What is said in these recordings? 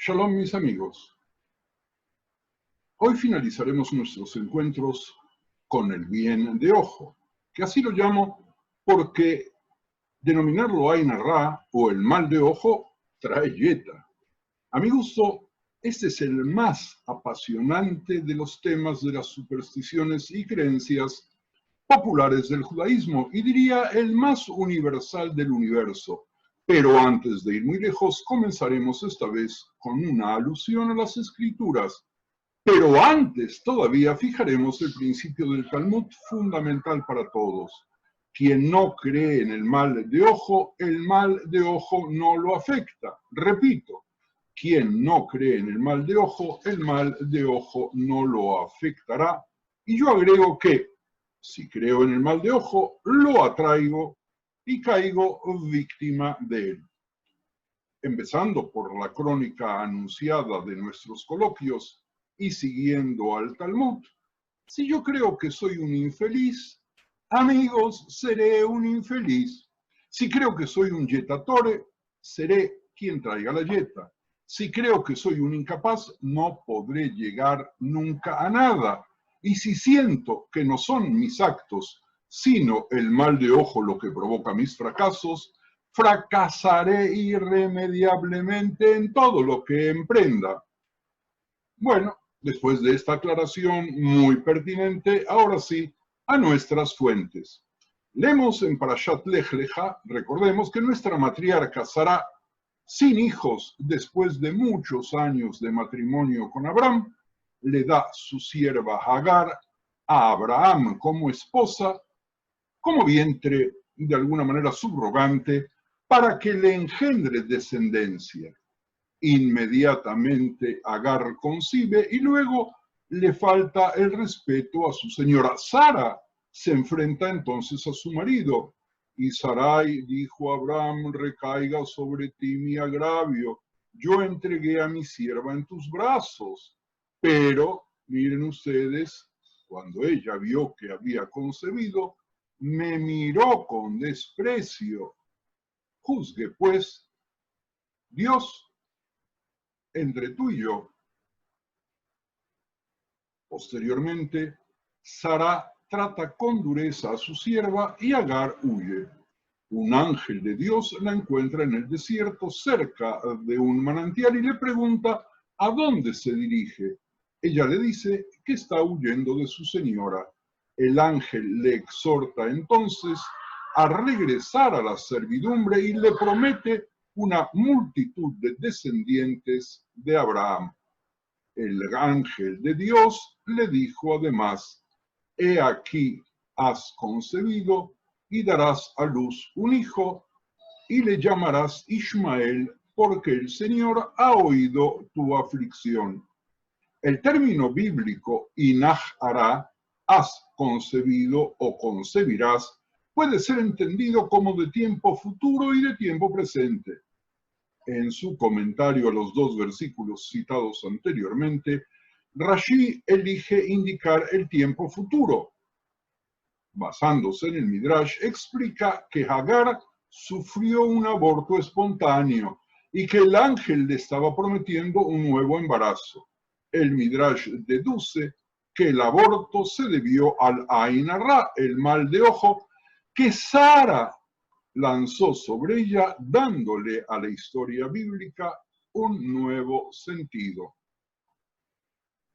Shalom, mis amigos. Hoy finalizaremos nuestros encuentros con el bien de ojo, que así lo llamo porque denominarlo Ain Ra o el mal de ojo trae yeta. A mi gusto, este es el más apasionante de los temas de las supersticiones y creencias populares del judaísmo y diría el más universal del universo. Pero antes de ir muy lejos, comenzaremos esta vez con una alusión a las escrituras. Pero antes todavía fijaremos el principio del Talmud fundamental para todos. Quien no cree en el mal de ojo no lo afecta. Repito, quien no cree en el mal de ojo no lo afectará. Y yo agrego que, si creo en el mal de ojo, lo atraigo y caigo víctima de él. Empezando por la crónica anunciada de nuestros coloquios y siguiendo al Talmud, si yo creo que soy un infeliz, amigos, seré un infeliz. Si creo que soy un yetatore, seré quien traiga la yeta. Si creo que soy un incapaz, no podré llegar nunca a nada. Y si siento que no son mis actos, sino el mal de ojo lo que provoca mis fracasos, fracasaré irremediablemente en todo lo que emprenda. Bueno, después de esta aclaración muy pertinente, ahora sí, a nuestras fuentes. Leemos en Parashat Lech Lecha, recordemos que nuestra matriarca Sara, sin hijos después de muchos años de matrimonio con Abraham, le da su sierva Hagar a Abraham como esposa, como vientre de alguna manera subrogante, para que le engendre descendencia. Inmediatamente Agar concibe y luego le falta el respeto a su señora. Sara se enfrenta entonces a su marido. Y Sarai dijo a Abraham: recaiga sobre ti mi agravio. Yo entregué a mi sierva en tus brazos. Pero, miren ustedes, cuando ella vio que había concebido, me miró con desprecio. Juzgue, pues, Dios entre tú y yo. Posteriormente, Sara trata con dureza a su sierva y Agar huye. Un ángel de Dios la encuentra en el desierto cerca de un manantial y le pregunta a dónde se dirige. Ella le dice que está huyendo de su señora. El ángel le exhorta entonces a regresar a la servidumbre y le promete una multitud de descendientes de Abraham. El ángel de Dios le dijo además: he aquí has concebido y darás a luz un hijo y le llamarás Ismael, porque el Señor ha oído tu aflicción. El término bíblico Inach hará, has concebido o concebirás, puede ser entendido como de tiempo futuro y de tiempo presente. En su comentario a los dos versículos citados anteriormente, Rashi elige indicar el tiempo futuro. Basándose en el Midrash, explica que Hagar sufrió un aborto espontáneo y que el ángel le estaba prometiendo un nuevo embarazo. El Midrash deduce que el aborto se debió al Ain Ra, el mal de ojo, que Sara lanzó sobre ella, dándole a la historia bíblica un nuevo sentido.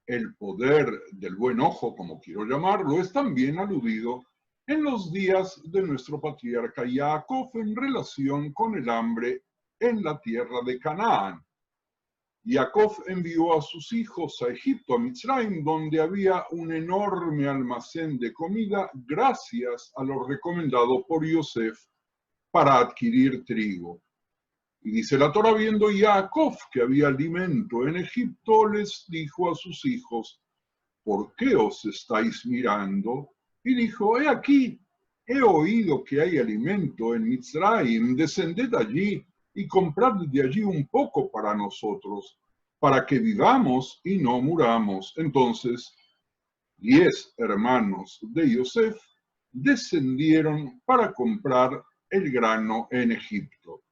El poder del buen ojo, como quiero llamarlo, es también aludido en los días de nuestro patriarca Jacob en relación con el hambre en la tierra de Canaán. Jacob envió a sus hijos a Egipto, a Mitzrayim, donde había un enorme almacén de comida gracias a lo recomendado por Yosef para adquirir trigo. Y dice la Torah, viendo Jacob que había alimento en Egipto, les dijo a sus hijos: ¿por qué os estáis mirando? Y dijo: he aquí, he oído que hay alimento en Mitzrayim, descended allí y comprad de allí un poco para nosotros, para que vivamos y no muramos. Entonces 10 hermanos de Yosef descendieron para comprar el grano en Egipto.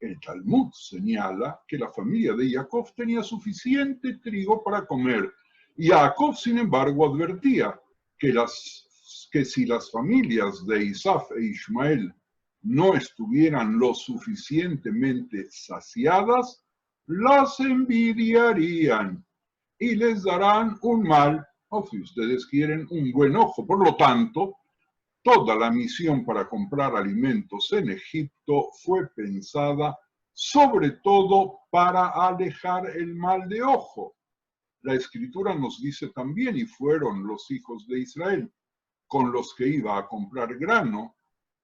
El Talmud señala que la familia de Jacob tenía suficiente trigo para comer. Y Jacob, sin embargo, advertía que si las familias de Isaf e Ismael no estuvieran lo suficientemente saciadas, las envidiarían y les darán un mal, o si ustedes quieren, un buen ojo. Por lo tanto, toda la misión para comprar alimentos en Egipto fue pensada sobre todo para alejar el mal de ojo. La Escritura nos dice también, y fueron los hijos de Israel con los que iba a comprar grano,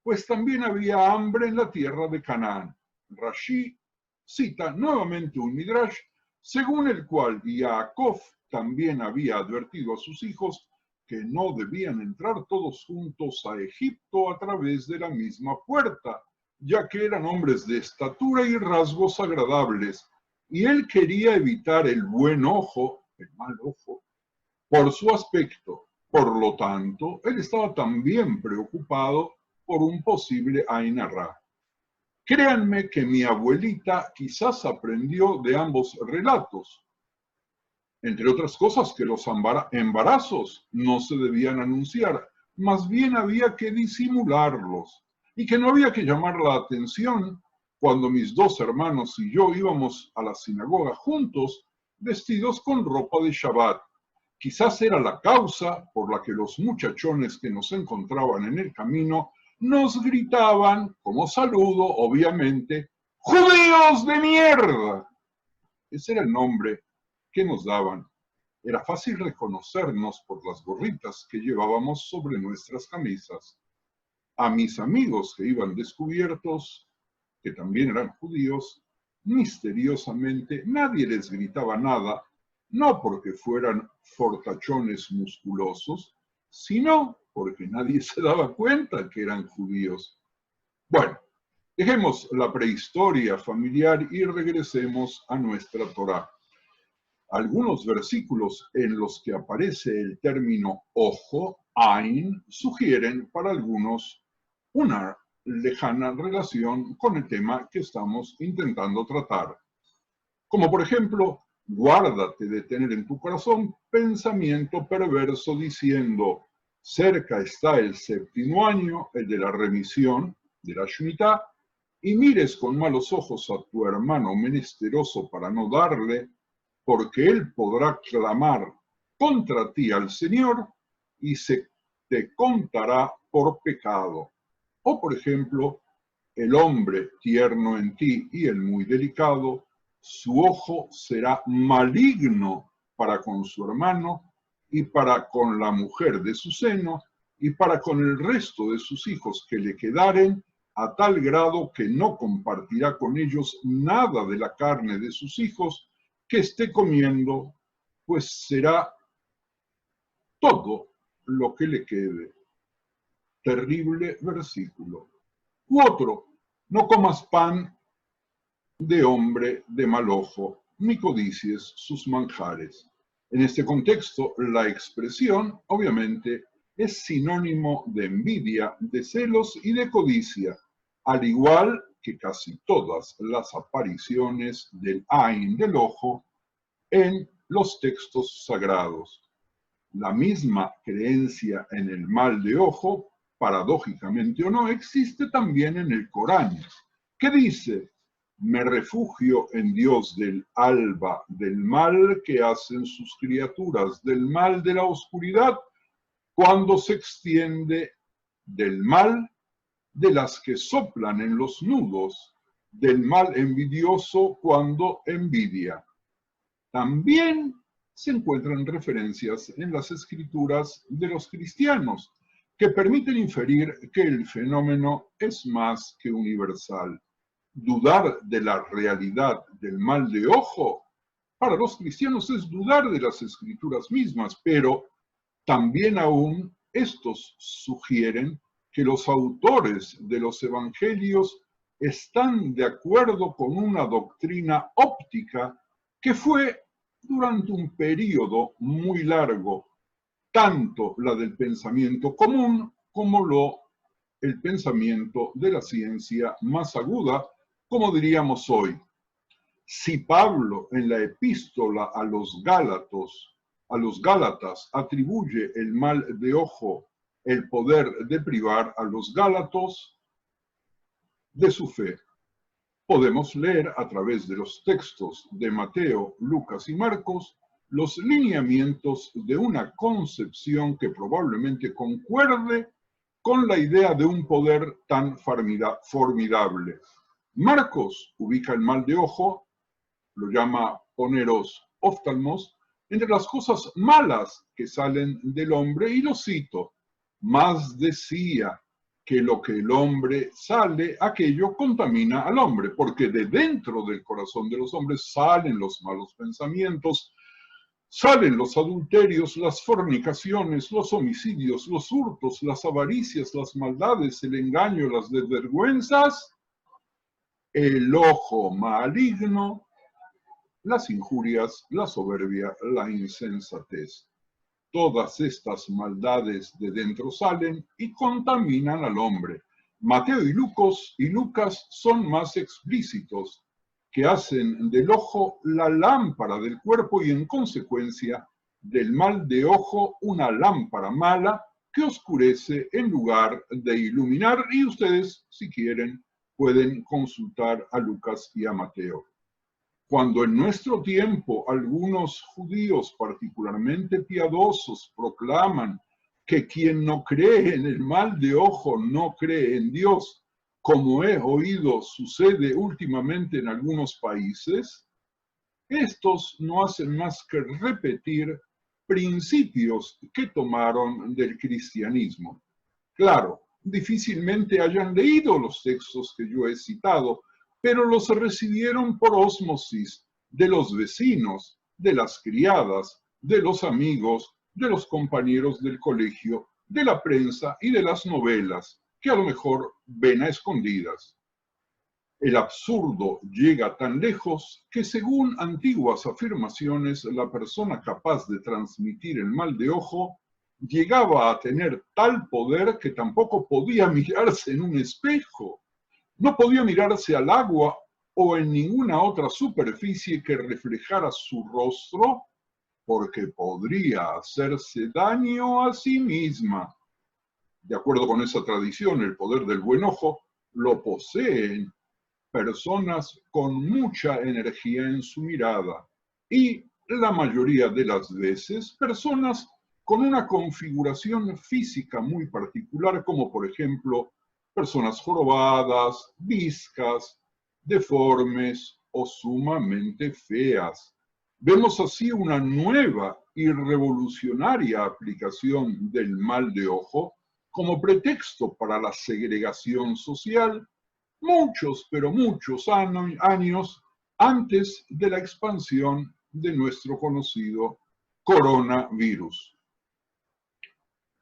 pues también había hambre en la tierra de Canaán. Rashi cita nuevamente un midrash, según el cual Jacob también había advertido a sus hijos que no debían entrar todos juntos a Egipto a través de la misma puerta, ya que eran hombres de estatura y rasgos agradables, y él quería evitar el buen ojo, el mal ojo, por su aspecto. Por lo tanto, él estaba también preocupado por un posible Ain Ra. Créanme que mi abuelita quizás aprendió de ambos relatos. Entre otras cosas, que los embarazos no se debían anunciar, más bien había que disimularlos, y que no había que llamar la atención cuando mis dos hermanos y yo íbamos a la sinagoga juntos, vestidos con ropa de Shabbat. Quizás era la causa por la que los muchachones que nos encontraban en el camino nos gritaban, como saludo, obviamente, ¡Judíos de mierda! Ese era el nombre que nos daban. Era fácil reconocernos por las gorritas que llevábamos sobre nuestras camisas. A mis amigos que iban descubiertos, que también eran judíos, misteriosamente nadie les gritaba nada, no porque fueran fortachones musculosos, sino porque nadie se daba cuenta que eran judíos. Bueno, dejemos la prehistoria familiar y regresemos a nuestra Torá. Algunos versículos en los que aparece el término ojo, Ain, sugieren para algunos una lejana relación con el tema que estamos intentando tratar. Como por ejemplo, guárdate de tener en tu corazón pensamiento perverso diciendo, cerca está el séptimo año, el de la remisión, de la Shemitá, y mires con malos ojos a tu hermano menesteroso para no darle, porque él podrá clamar contra ti al Señor y se te contará por pecado. O por ejemplo, el hombre tierno en ti y el muy delicado, su ojo será maligno para con su hermano y para con la mujer de su seno y para con el resto de sus hijos que le quedaren, a tal grado que no compartirá con ellos nada de la carne de sus hijos que esté comiendo, pues será todo lo que le quede. Terrible versículo. U otro, no comas pan de hombre de mal ojo, ni codicies sus manjares. En este contexto, la expresión, obviamente, es sinónimo de envidia, de celos y de codicia, al igual que casi todas las apariciones del Ain, del ojo, en los textos sagrados. La misma creencia en el mal de ojo, paradójicamente o no, existe también en el Corán, que dice, me refugio en Dios del alba, del mal que hacen sus criaturas, del mal de la oscuridad, cuando se extiende, del mal de las que soplan en los nudos, del mal envidioso cuando envidia. También se encuentran referencias en las escrituras de los cristianos que permiten inferir que el fenómeno es más que universal. Dudar de la realidad del mal de ojo para los cristianos es dudar de las escrituras mismas, pero también aún estos sugieren que los autores de los evangelios están de acuerdo con una doctrina óptica que fue durante un periodo muy largo, tanto la del pensamiento común como el pensamiento de la ciencia más aguda, Como diríamos hoy, si Pablo en la epístola a los Gálatas atribuye el mal de ojo, el poder de privar a los gálatas de su fe, podemos leer a través de los textos de Mateo, Lucas y Marcos los lineamientos de una concepción que probablemente concuerde con la idea de un poder tan formidable. Marcos ubica el mal de ojo, lo llama poneros oftalmos, entre las cosas malas que salen del hombre, y lo cito: más decía que lo que el hombre sale, aquello contamina al hombre, porque de dentro del corazón de los hombres salen los malos pensamientos, salen los adulterios, las fornicaciones, los homicidios, los hurtos, las avaricias, las maldades, el engaño, las desvergüenzas, el ojo maligno, las injurias, la soberbia, la insensatez. Todas estas maldades de dentro salen y contaminan al hombre. Mateo y Lucas son más explícitos, que hacen del ojo la lámpara del cuerpo y en consecuencia del mal de ojo una lámpara mala que oscurece en lugar de iluminar. Y ustedes, si quieren, pueden consultar a Lucas y a Mateo. Cuando en nuestro tiempo algunos judíos particularmente piadosos proclaman que quien no cree en el mal de ojo no cree en Dios, como he oído sucede últimamente en algunos países, estos no hacen más que repetir principios que tomaron del cristianismo. Claro, difícilmente hayan leído los textos que yo he citado, pero los recibieron por ósmosis de los vecinos, de las criadas, de los amigos, de los compañeros del colegio, de la prensa y de las novelas, que a lo mejor ven a escondidas. El absurdo llega tan lejos que, según antiguas afirmaciones, la persona capaz de transmitir el mal de ojo llegaba a tener tal poder que tampoco podía mirarse en un espejo. No podía mirarse al agua o en ninguna otra superficie que reflejara su rostro, porque podría hacerse daño a sí misma. De acuerdo con esa tradición, el poder del buen ojo lo poseen personas con mucha energía en su mirada y, la mayoría de las veces, personas con una configuración física muy particular, como por ejemplo personas jorobadas, viscas, deformes o sumamente feas. Vemos así una nueva y revolucionaria aplicación del mal de ojo como pretexto para la segregación social muchos, pero muchos años antes de la expansión de nuestro conocido coronavirus.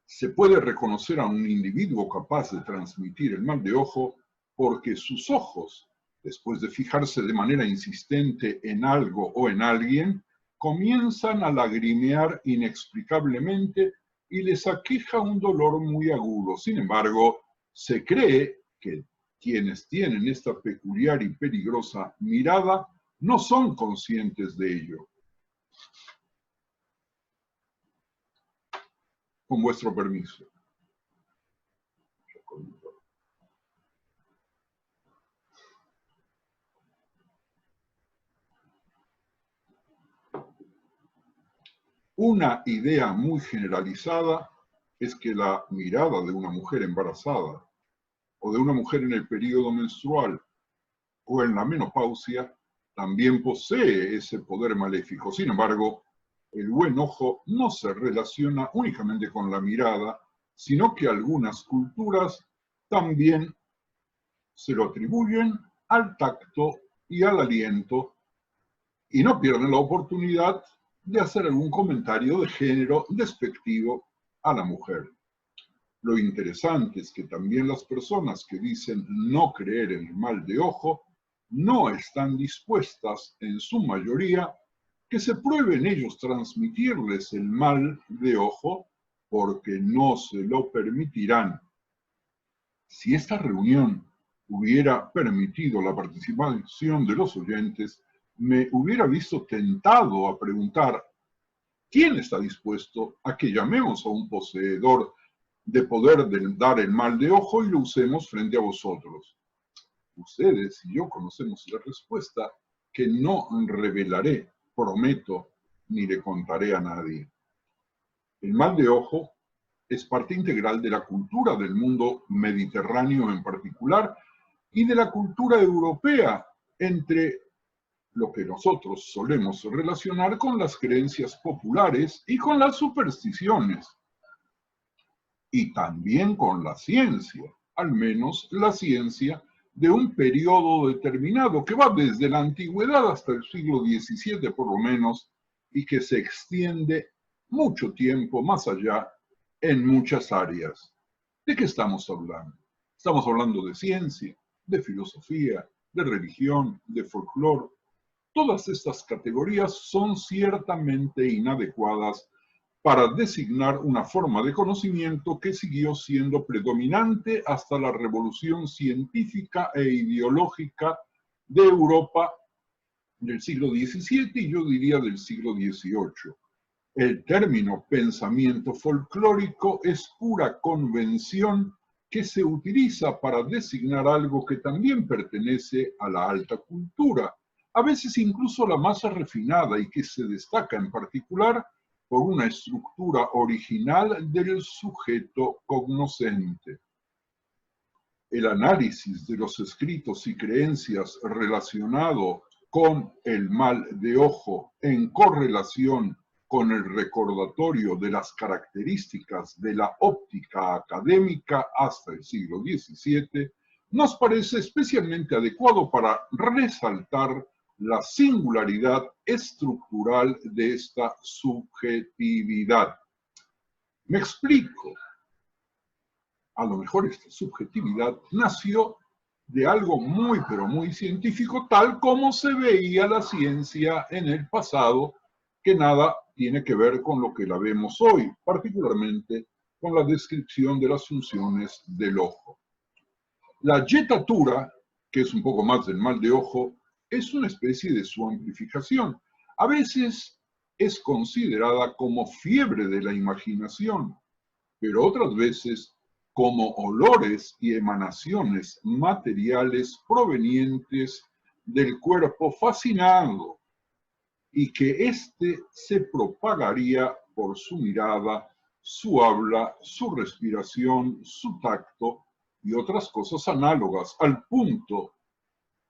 Se puede reconocer a un individuo capaz de transmitir el mal de ojo porque sus ojos, después de fijarse de manera insistente en algo o en alguien, comienzan a lagrimear inexplicablemente y les aqueja un dolor muy agudo. Sin embargo, se cree que quienes tienen esta peculiar y peligrosa mirada no son conscientes de ello. Con vuestro permiso. Una idea muy generalizada es que la mirada de una mujer embarazada o de una mujer en el periodo menstrual o en la menopausia también posee ese poder maléfico. Sin embargo, el buen ojo no se relaciona únicamente con la mirada, sino que algunas culturas también se lo atribuyen al tacto y al aliento y no pierden la oportunidad de hacer algún comentario de género despectivo a la mujer. Lo interesante es que también las personas que dicen no creer en el mal de ojo no están dispuestas, en su mayoría, que se prueben ellos transmitirles el mal de ojo, porque no se lo permitirán. Si esta reunión hubiera permitido la participación de los oyentes, me hubiera visto tentado a preguntar: ¿quién está dispuesto a que llamemos a un poseedor de poder dar el mal de ojo y lo usemos frente a vosotros? Ustedes y yo conocemos la respuesta, que no revelaré, prometo, ni le contaré a nadie. El mal de ojo es parte integral de la cultura del mundo mediterráneo en particular y de la cultura europea, entre lo que nosotros solemos relacionar con las creencias populares y con las supersticiones, y también con la ciencia, al menos la ciencia de un periodo determinado que va desde la antigüedad hasta el siglo XVII por lo menos, y que se extiende mucho tiempo más allá en muchas áreas. ¿De qué estamos hablando? Estamos hablando de ciencia, de filosofía, de religión, de folclore. Todas estas categorías son ciertamente inadecuadas para designar una forma de conocimiento que siguió siendo predominante hasta la revolución científica e ideológica de Europa del siglo XVII y yo diría del siglo XVIII. El término pensamiento folclórico es pura convención que se utiliza para designar algo que también pertenece a la alta cultura, a veces incluso la más refinada, y que se destaca en particular por una estructura original del sujeto cognoscente. El análisis de los escritos y creencias relacionado con el mal de ojo en correlación con el recordatorio de las características de la óptica académica hasta el siglo XVII, nos parece especialmente adecuado para resaltar la singularidad estructural de esta subjetividad. Me explico. A lo mejor esta subjetividad nació de algo muy, pero muy científico, tal como se veía la ciencia en el pasado, que nada tiene que ver con lo que la vemos hoy, particularmente con la descripción de las funciones del ojo. La yetatura, que es un poco más del mal de ojo, es una especie de su amplificación. A veces es considerada como fiebre de la imaginación, pero otras veces como olores y emanaciones materiales provenientes del cuerpo fascinado, y que éste se propagaría por su mirada, su habla, su respiración, su tacto y otras cosas análogas, al punto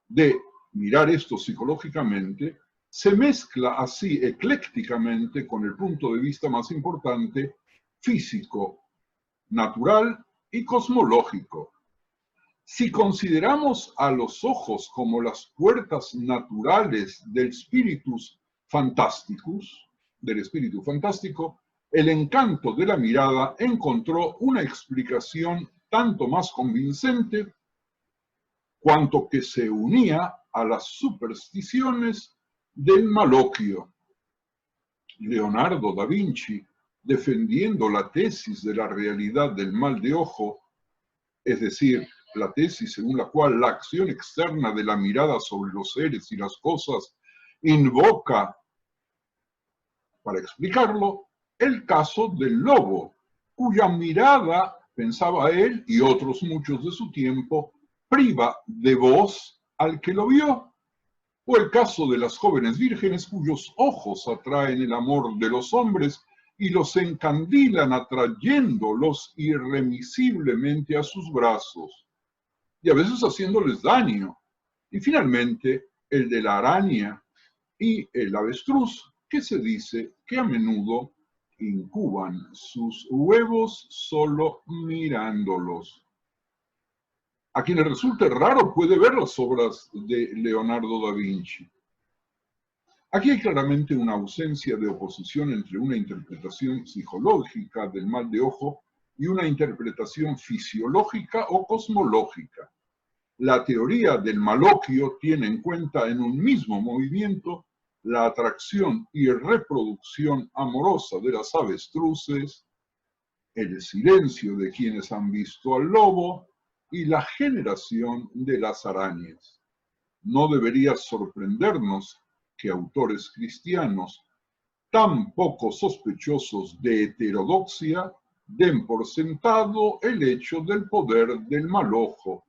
de mirar esto psicológicamente, se mezcla así eclécticamente con el punto de vista más importante, físico, natural y cosmológico. Si consideramos a los ojos como las puertas naturales del spiritus fantasticus, del espíritu fantástico, el encanto de la mirada encontró una explicación tanto más convincente cuanto que se unía a las supersticiones del maloquio. Leonardo da Vinci, defendiendo la tesis de la realidad del mal de ojo, es decir, la tesis según la cual la acción externa de la mirada sobre los seres y las cosas invoca, para explicarlo, el caso del lobo, cuya mirada, pensaba él y otros muchos de su tiempo, priva de voz al que lo vio, o el caso de las jóvenes vírgenes cuyos ojos atraen el amor de los hombres y los encandilan atrayéndolos irremisiblemente a sus brazos, y a veces haciéndoles daño. Y finalmente, el de la araña y el avestruz, que se dice que a menudo incuban sus huevos solo mirándolos. A quien le resulte raro puede ver las obras de Leonardo da Vinci. Aquí hay claramente una ausencia de oposición entre una interpretación psicológica del mal de ojo y una interpretación fisiológica o cosmológica. La teoría del maloquio tiene en cuenta en un mismo movimiento la atracción y reproducción amorosa de las avestruces, el silencio de quienes han visto al lobo, y la generación de las arañas. No debería sorprendernos que autores cristianos tan poco sospechosos de heterodoxia den por sentado el hecho del poder del mal ojo,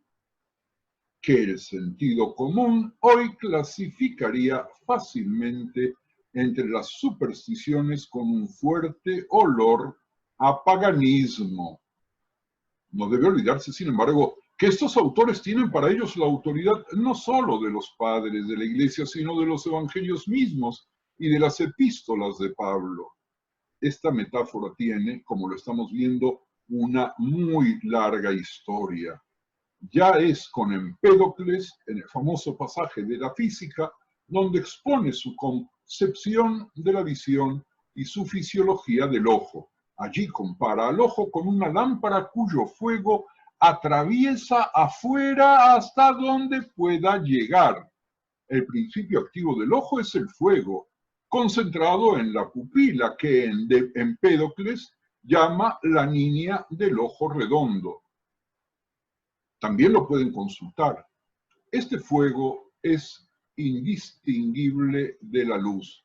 que el sentido común hoy clasificaría fácilmente entre las supersticiones con un fuerte olor a paganismo. No debe olvidarse, sin embargo, que estos autores tienen para ellos la autoridad no solo de los padres de la Iglesia, sino de los evangelios mismos y de las epístolas de Pablo. Esta metáfora tiene, como lo estamos viendo, una muy larga historia. Ya es con Empédocles, en el famoso pasaje de la física, donde expone su concepción de la visión y su fisiología del ojo. Allí compara al ojo con una lámpara cuyo fuego atraviesa afuera hasta donde pueda llegar. El principio activo del ojo es el fuego, concentrado en la pupila que Empédocles llama la niña del ojo redondo. También lo pueden consultar. Este fuego es indistinguible de la luz.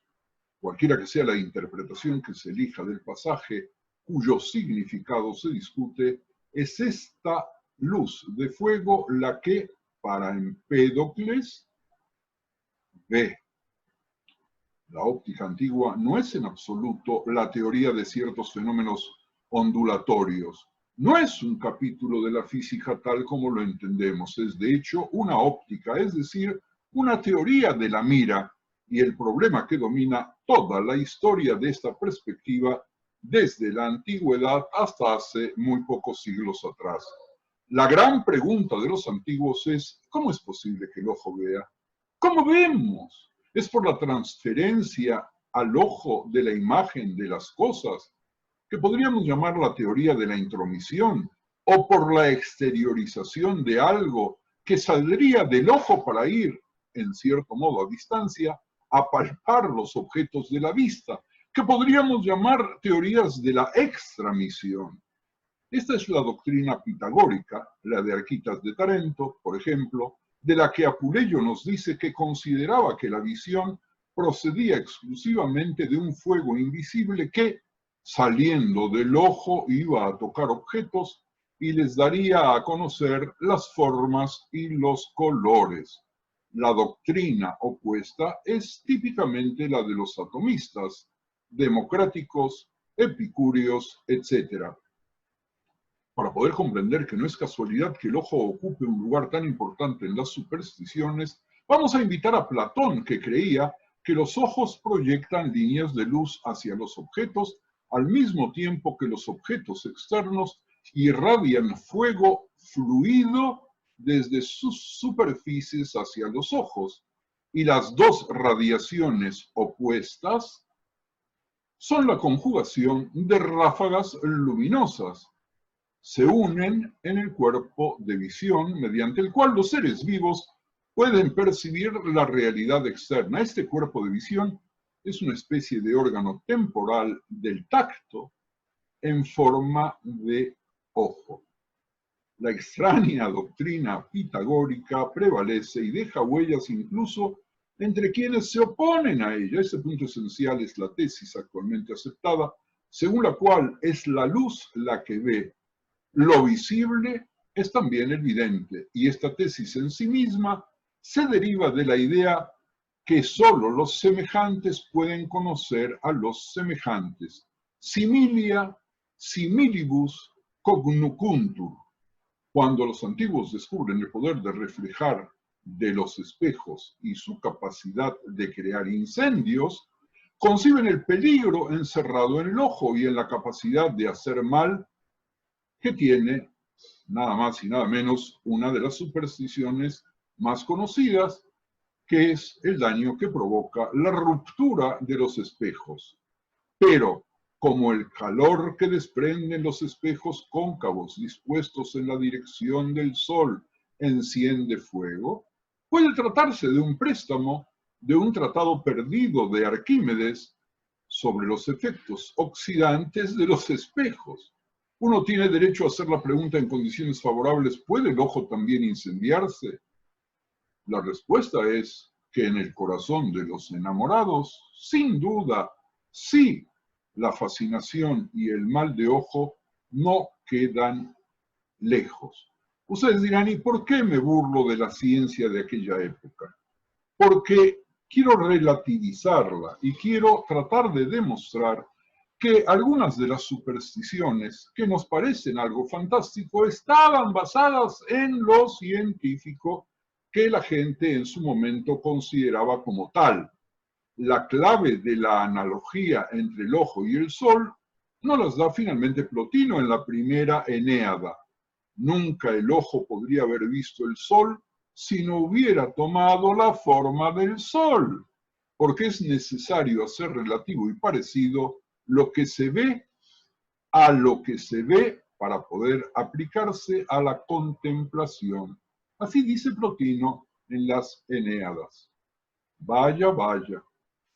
Cualquiera que sea la interpretación que se elija del pasaje, cuyo significado se discute, es esta luz de fuego la que, para Empédocles, ve. La óptica antigua no es en absoluto la teoría de ciertos fenómenos ondulatorios. No es un capítulo de la física tal como lo entendemos. Es de hecho una óptica, es decir, una teoría de la mira y el problema que domina toda la historia de esta perspectiva desde la antigüedad hasta hace muy pocos siglos atrás. La gran pregunta de los antiguos es, ¿cómo es posible que el ojo vea? ¿Cómo vemos? ¿Es por la transferencia al ojo de la imagen de las cosas, que podríamos llamar la teoría de la intromisión, o por la exteriorización de algo que saldría del ojo para ir, en cierto modo a distancia, a palpar los objetos de la vista, que podríamos llamar teorías de la extramisión? Esta es la doctrina pitagórica, la de Arquitas de Tarento, por ejemplo, de la que Apuleyo nos dice que consideraba que la visión procedía exclusivamente de un fuego invisible que, saliendo del ojo, iba a tocar objetos y les daría a conocer las formas y los colores. La doctrina opuesta es típicamente la de los atomistas, democráticos, epicúreos, etc. Para poder comprender que no es casualidad que el ojo ocupe un lugar tan importante en las supersticiones, vamos a invitar a Platón, que creía que los ojos proyectan líneas de luz hacia los objetos, al mismo tiempo que los objetos externos irradian fuego fluido desde sus superficies hacia los ojos, y las dos radiaciones opuestas son la conjugación de ráfagas luminosas. Se unen en el cuerpo de visión mediante el cual los seres vivos pueden percibir la realidad externa. Este cuerpo de visión es una especie de órgano temporal del tacto en forma de ojo. La extraña doctrina pitagórica prevalece y deja huellas incluso entre quienes se oponen a ella. Este punto esencial es la tesis actualmente aceptada, según la cual es la luz la que ve. Lo visible es también evidente, y esta tesis en sí misma se deriva de la idea que solo los semejantes pueden conocer a los semejantes. Similia similibus cognoscuntur. Cuando los antiguos descubren el poder de reflejar de los espejos y su capacidad de crear incendios, conciben el peligro encerrado en el ojo y en la capacidad de hacer mal que tiene nada más y nada menos una de las supersticiones más conocidas, que es el daño que provoca la ruptura de los espejos. Pero, como el calor que desprenden los espejos cóncavos dispuestos en la dirección del sol enciende fuego, puede tratarse de un préstamo de un tratado perdido de Arquímedes sobre los efectos oxidantes de los espejos. Uno tiene derecho a hacer la pregunta en condiciones favorables, ¿puede el ojo también incendiarse? La respuesta es que en el corazón de los enamorados, sin duda, sí, la fascinación y el mal de ojo no quedan lejos. Ustedes dirán, ¿y por qué me burlo de la ciencia de aquella época? Porque quiero relativizarla y quiero tratar de demostrar que algunas de las supersticiones que nos parecen algo fantástico estaban basadas en lo científico que la gente en su momento consideraba como tal. La clave de la analogía entre el ojo y el sol no las da finalmente Plotino en la primera Enéada. Nunca el ojo podría haber visto el sol si no hubiera tomado la forma del sol, porque es necesario hacer relativo y parecido lo que se ve a lo que se ve para poder aplicarse a la contemplación. Así dice Plotino en las Enéadas. Vaya, vaya,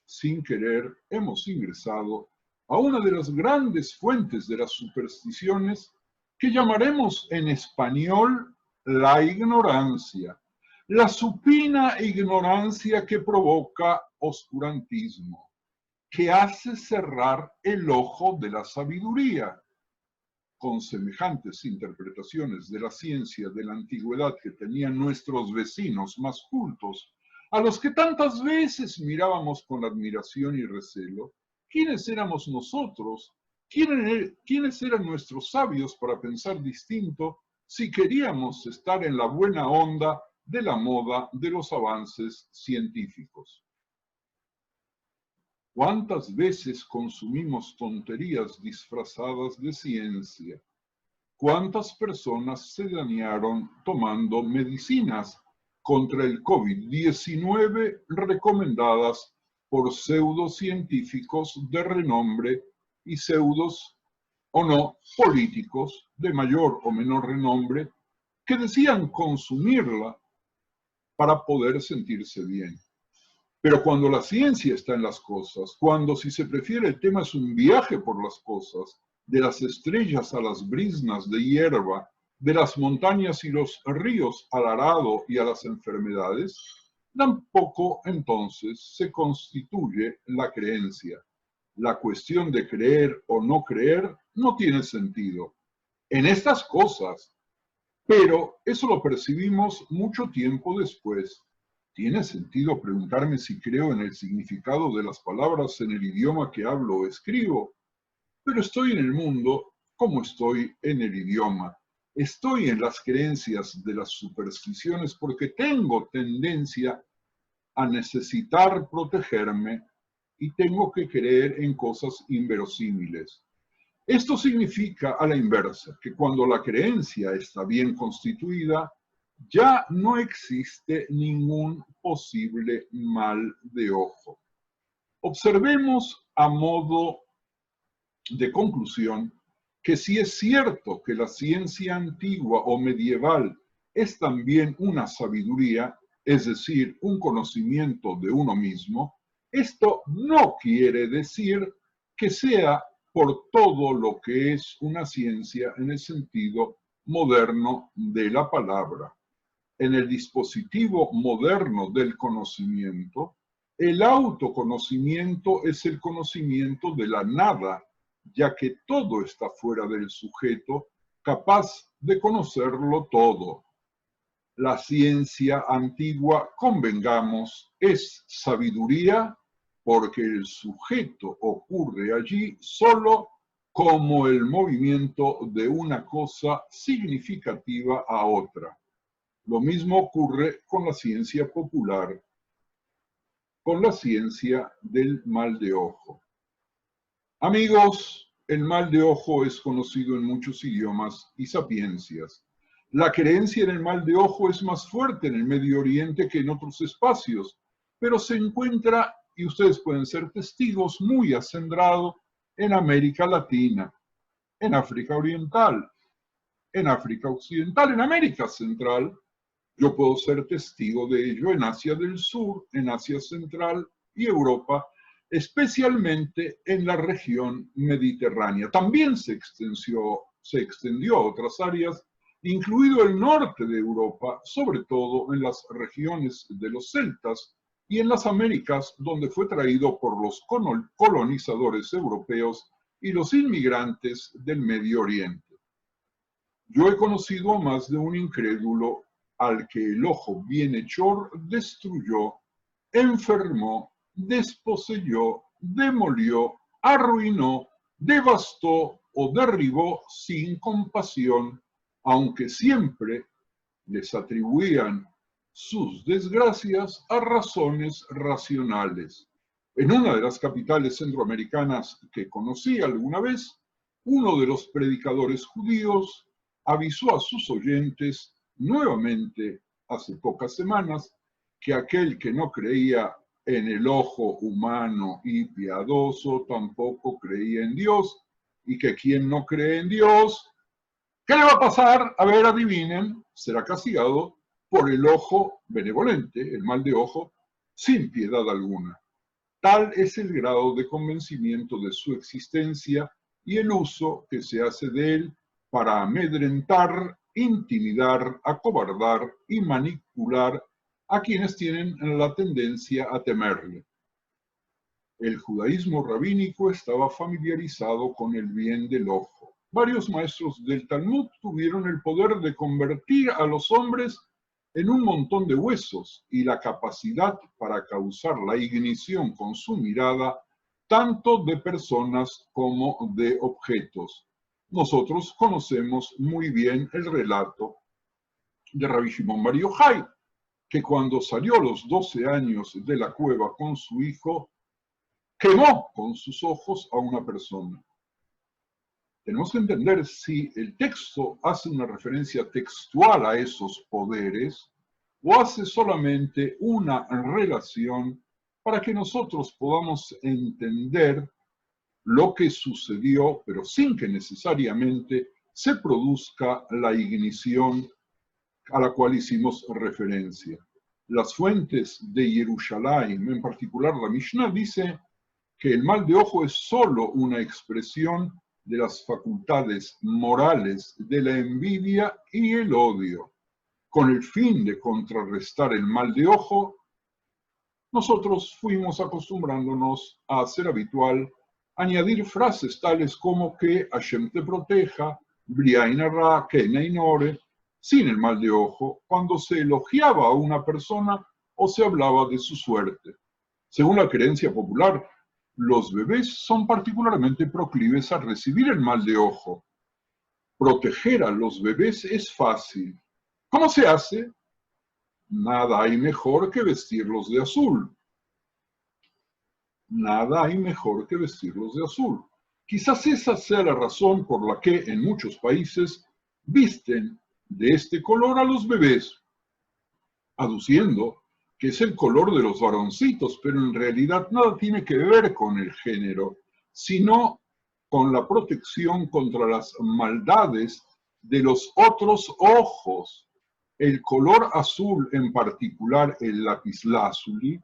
sin querer hemos ingresado a una de las grandes fuentes de las supersticiones que llamaremos en español la ignorancia, la supina ignorancia que provoca oscurantismo, que hace cerrar el ojo de la sabiduría. Con semejantes interpretaciones de la ciencia de la antigüedad que tenían nuestros vecinos más cultos, a los que tantas veces mirábamos con admiración y recelo, ¿quiénes éramos nosotros? ¿Quiénes eran nuestros sabios para pensar distinto si queríamos estar en la buena onda de la moda de los avances científicos? ¿Cuántas veces consumimos tonterías disfrazadas de ciencia? ¿Cuántas personas se dañaron tomando medicinas contra el COVID-19 recomendadas por pseudocientíficos de renombre y pseudos o no políticos de mayor o menor renombre que decían consumirla para poder sentirse bien? Pero cuando la ciencia está en las cosas, cuando, si se prefiere, el tema es un viaje por las cosas, de las estrellas a las briznas de hierba, de las montañas y los ríos al arado y a las enfermedades, tampoco entonces se constituye la creencia. La cuestión de creer o no creer no tiene sentido en estas cosas, pero eso lo percibimos mucho tiempo después. ¿Tiene sentido preguntarme si creo en el significado de las palabras en el idioma que hablo o escribo? Pero estoy en el mundo como estoy en el idioma. Estoy en las creencias de las supersticiones porque tengo tendencia a necesitar protegerme y tengo que creer en cosas inverosímiles. Esto significa a la inversa, que cuando la creencia está bien constituida, ya no existe ningún posible mal de ojo. Observemos a modo de conclusión que si es cierto que la ciencia antigua o medieval es también una sabiduría, es decir, un conocimiento de uno mismo, esto no quiere decir que sea por todo lo que es una ciencia en el sentido moderno de la palabra. En el dispositivo moderno del conocimiento, el autoconocimiento es el conocimiento de la nada, ya que todo está fuera del sujeto, capaz de conocerlo todo. La ciencia antigua, convengamos, es sabiduría porque el sujeto ocurre allí solo como el movimiento de una cosa significativa a otra. Lo mismo ocurre con la ciencia popular, con la ciencia del mal de ojo. Amigos, el mal de ojo es conocido en muchos idiomas y sapiencias. La creencia en el mal de ojo es más fuerte en el Medio Oriente que en otros espacios, pero se encuentra, y ustedes pueden ser testigos, muy acendrado en América Latina, en África Oriental, en África Occidental, en América Central. Yo puedo ser testigo de ello en Asia del Sur, en Asia Central y Europa, especialmente en la región mediterránea. También se se extendió a otras áreas, incluido el norte de Europa, sobre todo en las regiones de los celtas y en las Américas, donde fue traído por los colonizadores europeos y los inmigrantes del Medio Oriente. Yo he conocido a más de un incrédulo al que el ojo bienhechor destruyó, enfermó, desposeyó, demolió, arruinó, devastó o derribó sin compasión, aunque siempre les atribuían sus desgracias a razones racionales. En una de las capitales centroamericanas que conocí alguna vez, uno de los predicadores judíos avisó a sus oyentes nuevamente hace pocas semanas que aquel que no creía en el ojo humano y piadoso tampoco creía en Dios, y que quien no cree en Dios, ¿qué le va a pasar? A ver, adivinen, será castigado por el ojo benevolente, el mal de ojo, sin piedad alguna. Tal es el grado de convencimiento de su existencia y el uso que se hace de él para amedrentar, intimidar, acobardar y manipular a quienes tienen la tendencia a temerle. El judaísmo rabínico estaba familiarizado con el bien del ojo. Varios maestros del Talmud tuvieron el poder de convertir a los hombres en un montón de huesos y la capacidad para causar la ignición con su mirada tanto de personas como de objetos. Nosotros conocemos muy bien el relato de Rabbi Shimon Bar Yochai, que cuando salió a los 12 años de la cueva con su hijo, quemó con sus ojos a una persona. Tenemos que entender si el texto hace una referencia textual a esos poderes o hace solamente una relación para que nosotros podamos entender lo que sucedió, pero sin que necesariamente se produzca la ignición a la cual hicimos referencia. Las fuentes de Jerusalén, en particular la Mishnah, dice que el mal de ojo es solo una expresión de las facultades morales de la envidia y el odio. Con el fin de contrarrestar el mal de ojo, nosotros fuimos acostumbrándonos a hacer habitual añadir frases tales como que Hashem te proteja, Briainara, Keneinore, sin el mal de ojo, cuando se elogiaba a una persona o se hablaba de su suerte. Según la creencia popular, los bebés son particularmente proclives a recibir el mal de ojo. Proteger a los bebés es fácil. ¿Cómo se hace? Nada hay mejor que vestirlos de azul. Nada hay mejor que vestirlos de azul. Quizás esa sea la razón por la que en muchos países visten de este color a los bebés, aduciendo que es el color de los varoncitos, pero en realidad nada tiene que ver con el género, sino con la protección contra las maldades de los otros ojos. El color azul, en particular el lapislázuli,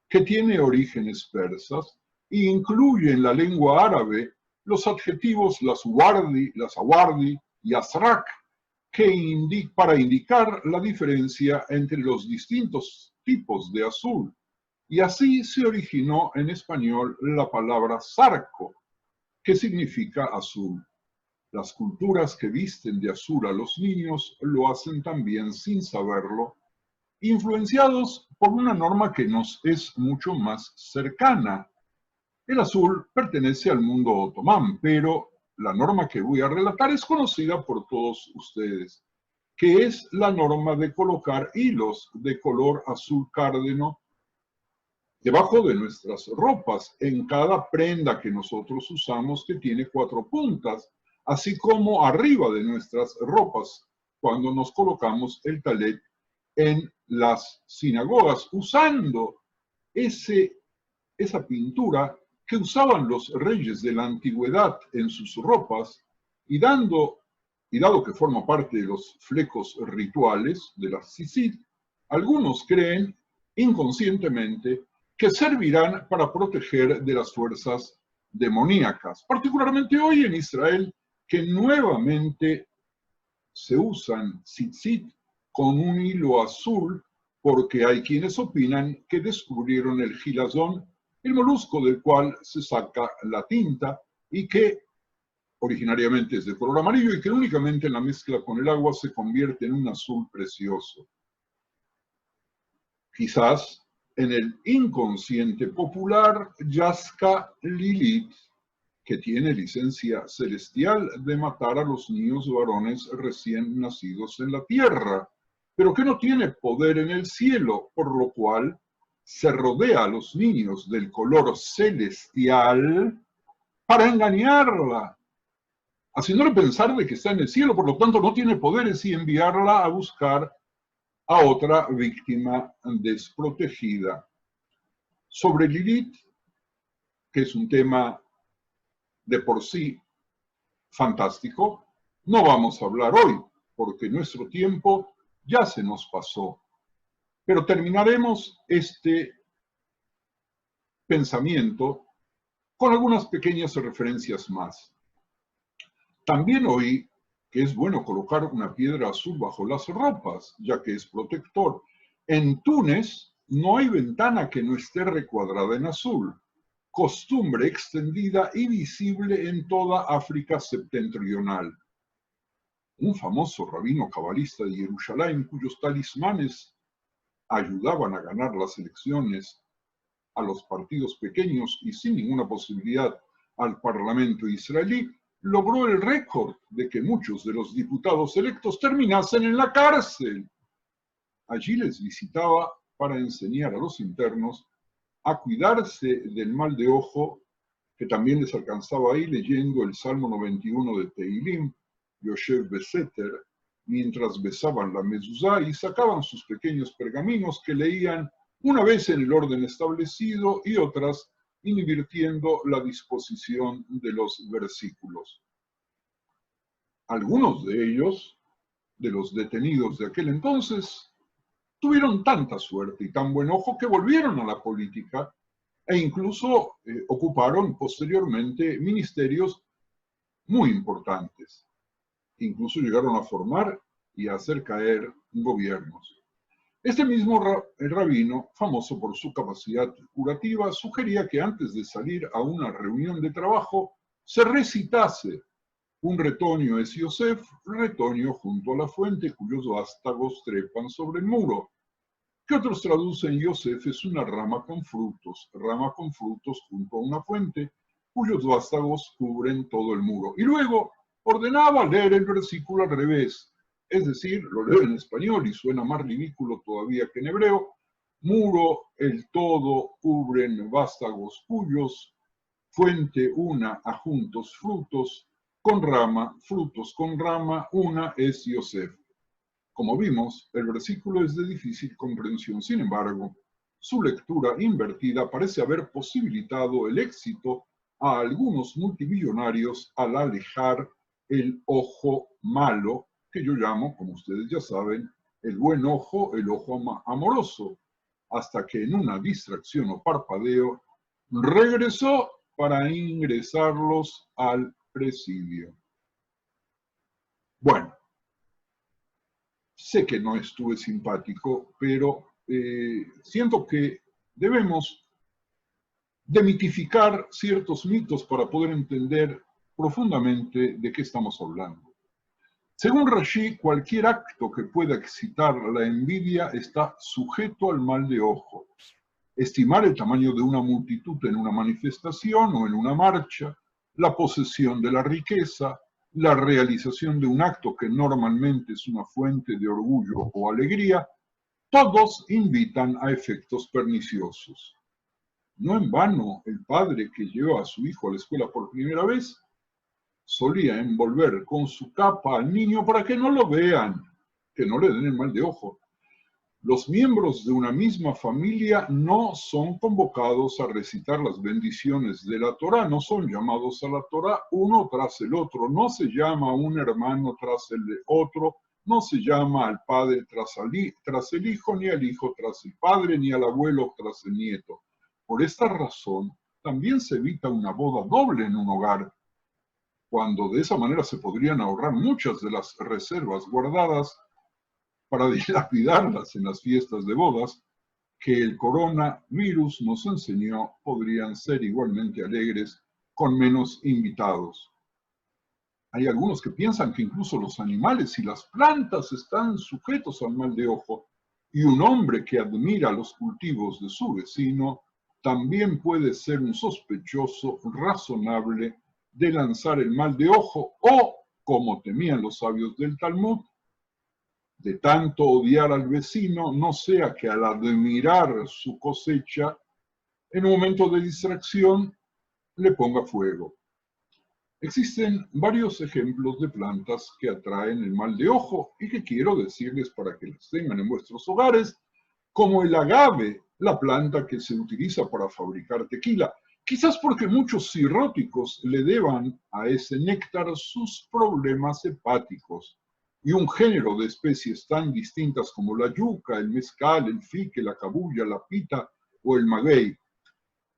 que tiene orígenes persas, e incluye en la lengua árabe los adjetivos laswardi, lasawardi y asrak, para indicar la diferencia entre los distintos tipos de azul. Y así se originó en español la palabra zarco, que significa azul. Las culturas que visten de azul a los niños lo hacen también sin saberlo, influenciados por una norma que nos es mucho más cercana. El azul pertenece al mundo otomán, pero la norma que voy a relatar es conocida por todos ustedes, que es la norma de colocar hilos de color azul cárdeno debajo de nuestras ropas, en cada prenda que nosotros usamos que tiene 4 puntas, así como arriba de nuestras ropas, cuando nos colocamos el talet en las sinagogas, usando esa pintura que usaban los reyes de la antigüedad en sus ropas, y dado que forma parte de los flecos rituales de la tzitzit, algunos creen inconscientemente que servirán para proteger de las fuerzas demoníacas, particularmente hoy en Israel, que nuevamente se usan tzitzit con un hilo azul porque hay quienes opinan que descubrieron el gilazón, el molusco del cual se saca la tinta y que originariamente es de color amarillo y que únicamente en la mezcla con el agua se convierte en un azul precioso. Quizás en el inconsciente popular yazca Lilith, que tiene licencia celestial de matar a los niños varones recién nacidos en la tierra, pero que no tiene poder en el cielo, por lo cual se rodea a los niños del color celestial para engañarla, haciéndole pensar de que está en el cielo, por lo tanto no tiene poderes, y enviarla a buscar a otra víctima desprotegida. Sobre Lilith, que es un tema de por sí fantástico, no vamos a hablar hoy, porque nuestro tiempo ya se nos pasó. Pero terminaremos este pensamiento con algunas pequeñas referencias más. También oí que es bueno colocar una piedra azul bajo las ropas, ya que es protector. En Túnez no hay ventana que no esté recuadrada en azul, costumbre extendida y visible en toda África septentrional. Un famoso rabino cabalista de Jerusalén, cuyos talismanes ayudaban a ganar las elecciones a los partidos pequeños y sin ninguna posibilidad al Parlamento israelí, logró el récord de que muchos de los diputados electos terminasen en la cárcel. Allí les visitaba para enseñar a los internos a cuidarse del mal de ojo, que también les alcanzaba ahí leyendo el Salmo 91 de Tehilim, Yoshev Beseter, mientras besaban la mezuzá y sacaban sus pequeños pergaminos que leían una vez en el orden establecido y otras invirtiendo la disposición de los versículos. Algunos de ellos, de los detenidos de aquel entonces, tuvieron tanta suerte y tan buen ojo que volvieron a la política e incluso ocuparon posteriormente ministerios muy importantes. Incluso llegaron a formar y a hacer caer gobiernos. Este mismo rabino, famoso por su capacidad curativa, sugería que antes de salir a una reunión de trabajo se recitase un retoño es Yosef, retoño junto a la fuente cuyos vástagos trepan sobre el muro, que otros traducen Yosef es una rama con frutos junto a una fuente cuyos vástagos cubren todo el muro. Y luego ordenaba leer el versículo al revés, es decir, lo leo en español y suena más ridículo todavía que en hebreo: muro, el todo, cubren vástagos cuyos, fuente una, adjuntos frutos, con rama, frutos con rama, una es Yosef. Como vimos, el versículo es de difícil comprensión, sin embargo, su lectura invertida parece haber posibilitado el éxito a algunos multimillonarios al alejar el ojo malo, que yo llamo, como ustedes ya saben, el buen ojo, el ojo amoroso, hasta que en una distracción o parpadeo regresó para ingresarlos al presidio. Bueno, sé que no estuve simpático, pero siento que debemos demitificar ciertos mitos para poder entender profundamente de qué estamos hablando. Según Rashi, cualquier acto que pueda excitar la envidia está sujeto al mal de ojo. Estimar el tamaño de una multitud en una manifestación o en una marcha, la posesión de la riqueza, la realización de un acto que normalmente es una fuente de orgullo o alegría, todos invitan a efectos perniciosos. No en vano, el padre que lleva a su hijo a la escuela por primera vez solía envolver con su capa al niño para que no lo vean, que no le den el mal de ojo. Los miembros de una misma familia no son convocados a recitar las bendiciones de la Torá, no son llamados a la Torá uno tras el otro, no se llama a un hermano tras el otro, no se llama al padre tras el hijo, ni al hijo tras el padre, ni al abuelo tras el nieto. Por esta razón, también se evita una boda doble en un hogar. cuando de esa manera se podrían ahorrar muchas de las reservas guardadas para dilapidarlas en las fiestas de bodas, que el coronavirus nos enseñó podrían ser igualmente alegres con menos invitados. Hay algunos que piensan que incluso los animales y las plantas están sujetos al mal de ojo, y un hombre que admira los cultivos de su vecino también puede ser un sospechoso razonable de lanzar el mal de ojo o, como temían los sabios del Talmud, de tanto odiar al vecino, no sea que al admirar su cosecha, en un momento de distracción, le ponga fuego. Existen varios ejemplos de plantas que atraen el mal de ojo y que quiero decirles para que las tengan en vuestros hogares, como el agave, la planta que se utiliza para fabricar tequila, quizás porque muchos cirróticos le deban a ese néctar sus problemas hepáticos, y un género de especies tan distintas como la yuca, el mezcal, el fique, la cabuya, la pita o el maguey.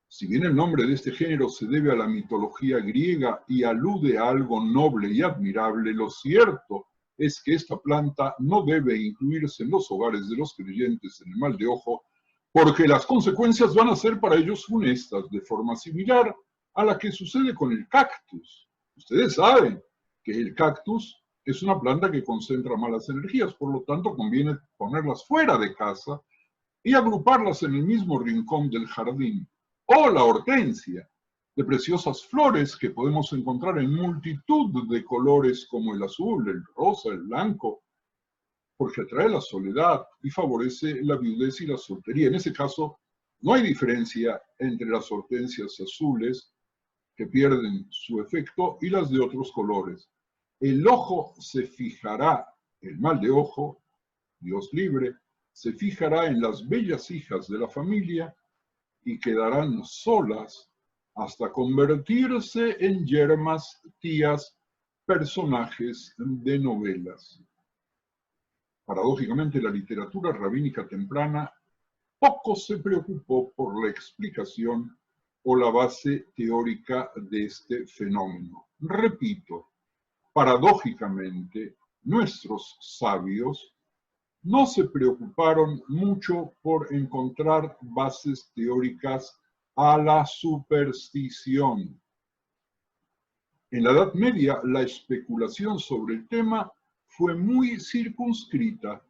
Si bien el nombre de este género se debe a la mitología griega y alude a algo noble y admirable, lo cierto es que esta planta no debe incluirse en los hogares de los creyentes en el mal de ojo, porque las consecuencias van a ser para ellos funestas, de forma similar a la que sucede con el cactus. Ustedes saben que el cactus es una planta que concentra malas energías, por lo tanto conviene ponerlas fuera de casa y agruparlas en el mismo rincón del jardín. O la hortensia, de preciosas flores que podemos encontrar en multitud de colores como el azul, el rosa, el blanco, porque atrae la soledad y favorece la viudez y la soltería. En ese caso, no hay diferencia entre las hortensias azules, que pierden su efecto, y las de otros colores. El ojo se fijará, el mal de ojo, Dios libre, se fijará en las bellas hijas de la familia y quedarán solas hasta convertirse en yermas, tías, personajes de novelas. Paradójicamente, la literatura rabínica temprana poco se preocupó por la explicación o la base teórica de este fenómeno. Repito, paradójicamente, nuestros sabios no se preocuparon mucho por encontrar bases teóricas a la superstición. En la Edad Media, la especulación sobre el tema fue muy circunscrita,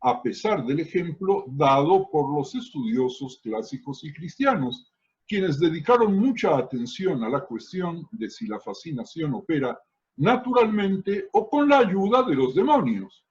a pesar del ejemplo dado por los estudiosos clásicos y cristianos, quienes dedicaron mucha atención a la cuestión de si la fascinación opera naturalmente o con la ayuda de los demonios.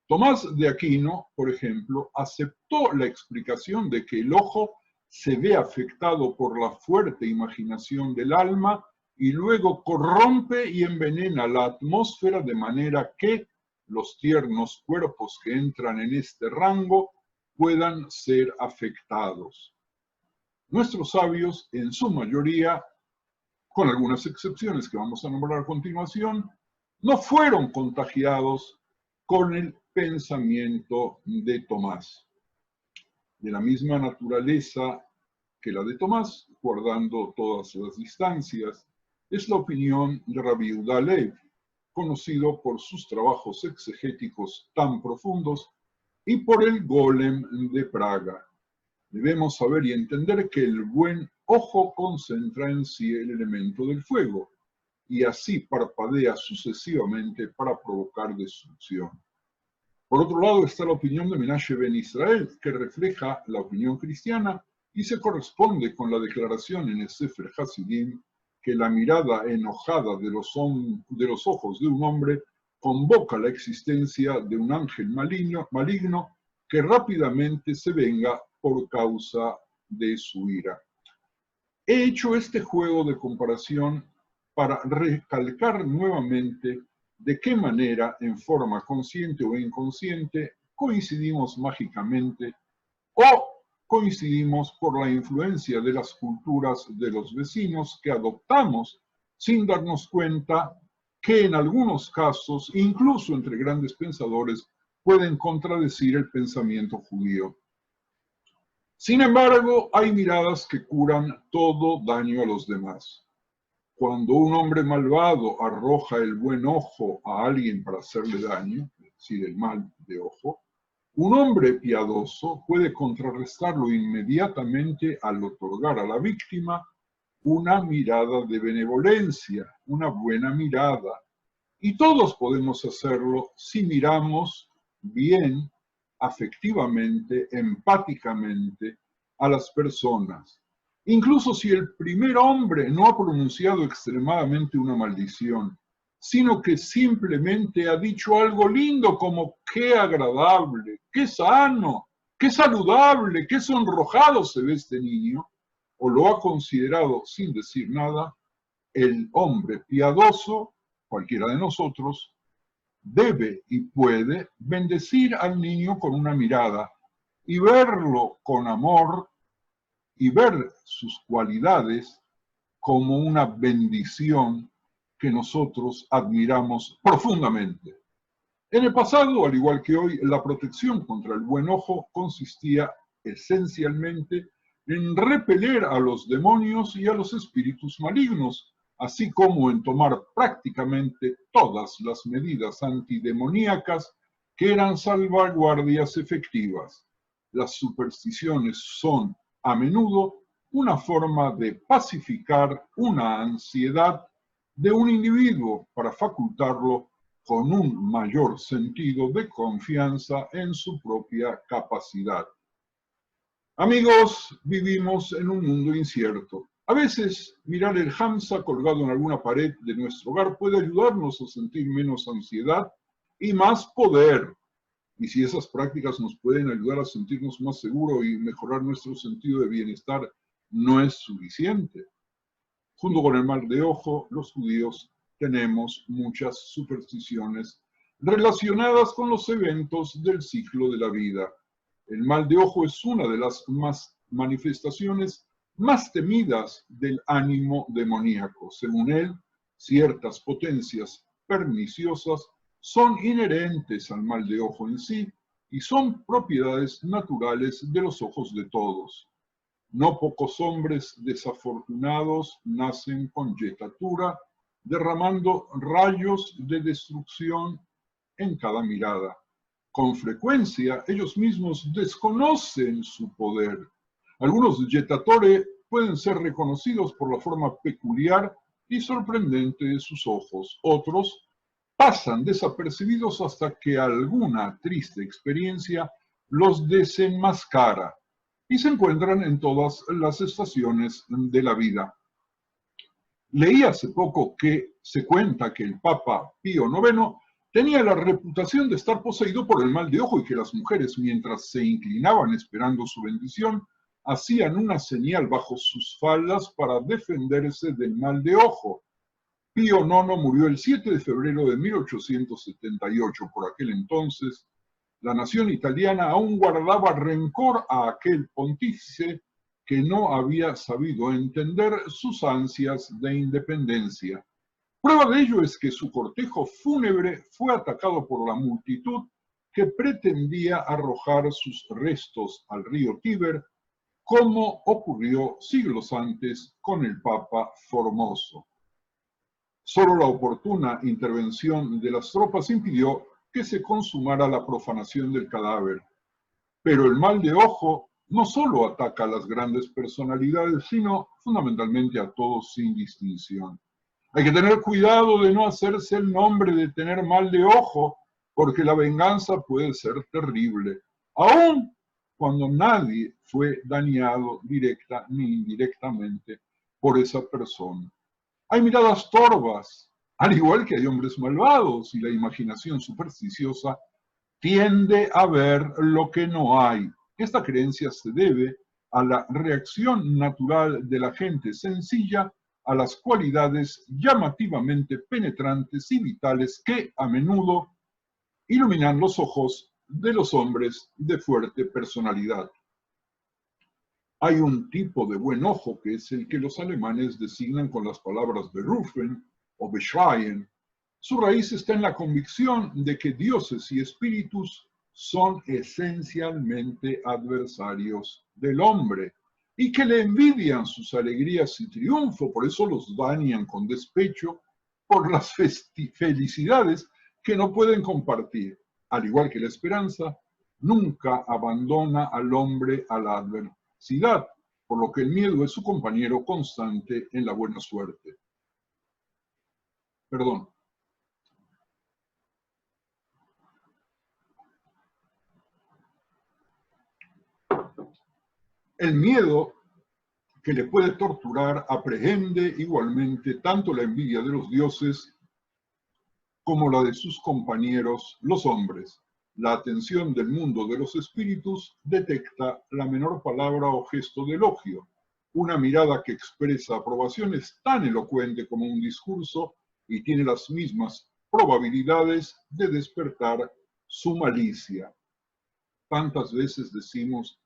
Tomás de Aquino, por ejemplo, aceptó la explicación de que el ojo se ve afectado por la fuerte imaginación del alma y luego corrompe y envenena la atmósfera de manera que los tiernos cuerpos que entran en este rango puedan ser afectados. Nuestros sabios, en su mayoría, con algunas excepciones que vamos a nombrar a continuación, no fueron contagiados con el pensamiento de Tomás. De la misma naturaleza que la de Tomás, guardando todas las distancias, es la opinión de Rabbi Yehuda Lev, conocido por sus trabajos exegéticos tan profundos y por el Golem de Praga. Debemos saber y entender que el buen ojo concentra en sí el elemento del fuego y así parpadea sucesivamente para provocar destrucción. Por otro lado está la opinión de Menashe ben Israel, que refleja la opinión cristiana y se corresponde con la declaración en el Sefer Hasidim que la mirada enojada de los ojos de un hombre convoca la existencia de un ángel maligno que rápidamente se venga por causa de su ira. He hecho este juego de comparación para recalcar nuevamente de qué manera, en forma consciente o inconsciente, coincidimos mágicamente o coincidimos por la influencia de las culturas de los vecinos que adoptamos sin darnos cuenta que en algunos casos, incluso entre grandes pensadores, pueden contradecir el pensamiento judío. Sin embargo, hay miradas que curan todo daño a los demás. Cuando un hombre malvado arroja el buen ojo a alguien para hacerle daño, es decir, el mal de ojo, un hombre piadoso puede contrarrestarlo inmediatamente al otorgar a la víctima una mirada de benevolencia, una buena mirada. Y todos podemos hacerlo si miramos bien, afectivamente, empáticamente a las personas. Incluso si el primer hombre no ha pronunciado extremadamente una maldición, sino que simplemente ha dicho algo lindo como qué agradable, qué sano, qué saludable, qué sonrojado se ve este niño, o lo ha considerado sin decir nada, el hombre piadoso, cualquiera de nosotros, debe y puede bendecir al niño con una mirada y verlo con amor y ver sus cualidades como una bendición que nosotros admiramos profundamente. En el pasado, al igual que hoy, la protección contra el buen ojo consistía esencialmente en repeler a los demonios y a los espíritus malignos, así como en tomar prácticamente todas las medidas antidemoníacas que eran salvaguardias efectivas. Las supersticiones son, a menudo, una forma de pacificar una ansiedad de un individuo para facultarlo con un mayor sentido de confianza en su propia capacidad. Amigos, vivimos en un mundo incierto. A veces, mirar el Hamsa colgado en alguna pared de nuestro hogar puede ayudarnos a sentir menos ansiedad y más poder. Y si esas prácticas nos pueden ayudar a sentirnos más seguros y mejorar nuestro sentido de bienestar, no es suficiente. Junto con el mal de ojo, los judíos tenemos muchas supersticiones relacionadas con los eventos del ciclo de la vida. El mal de ojo es una de las manifestaciones más temidas del ánimo demoníaco. Según él, ciertas potencias perniciosas son inherentes al mal de ojo en sí y son propiedades naturales de los ojos de todos. No pocos hombres desafortunados nacen con yetatura, derramando rayos de destrucción en cada mirada. Con frecuencia, ellos mismos desconocen su poder. Algunos yetatore pueden ser reconocidos por la forma peculiar y sorprendente de sus ojos. Otros pasan desapercibidos hasta que alguna triste experiencia los desenmascara y se encuentran en todas las estaciones de la vida. Leí hace poco que se cuenta que el Papa Pío IX tenía la reputación de estar poseído por el mal de ojo y que las mujeres, mientras se inclinaban esperando su bendición, hacían una señal bajo sus faldas para defenderse del mal de ojo. Pío IX murió el 7 de febrero de 1878. Por aquel entonces, la nación italiana aún guardaba rencor a aquel pontífice que no había sabido entender sus ansias de independencia. Prueba de ello es que su cortejo fúnebre fue atacado por la multitud que pretendía arrojar sus restos al río Tíber, como ocurrió siglos antes con el Papa Formoso. Solo la oportuna intervención de las tropas impidió que se consumara la profanación del cadáver. Pero el mal de ojo no solo ataca a las grandes personalidades, sino fundamentalmente a todos sin distinción. Hay que tener cuidado de no hacerse el nombre de tener mal de ojo, porque la venganza puede ser terrible, aun cuando nadie fue dañado directa ni indirectamente por esa persona. Hay miradas torvas, al igual que hay hombres malvados, y la imaginación supersticiosa tiende a ver lo que no hay. Esta creencia se debe a la reacción natural de la gente sencilla a las cualidades llamativamente penetrantes y vitales que a menudo iluminan los ojos de los hombres de fuerte personalidad. Hay un tipo de buen ojo que es el que los alemanes designan con las palabras berufen o beschreien. Su raíz está en la convicción de que dioses y espíritus son esencialmente adversarios del hombre. y que le envidian sus alegrías y triunfo, por eso los dañan con despecho por las felicidades que no pueden compartir. Al igual que la esperanza, nunca abandona al hombre a la adversidad, por lo que el miedo es su compañero constante en la buena suerte. Perdón. El miedo que le puede torturar aprehende igualmente tanto la envidia de los dioses como la de sus compañeros, los hombres. La atención del mundo de los espíritus detecta la menor palabra o gesto de elogio. Una mirada que expresa aprobación es tan elocuente como un discurso y tiene las mismas probabilidades de despertar su malicia. Tantas veces decimos,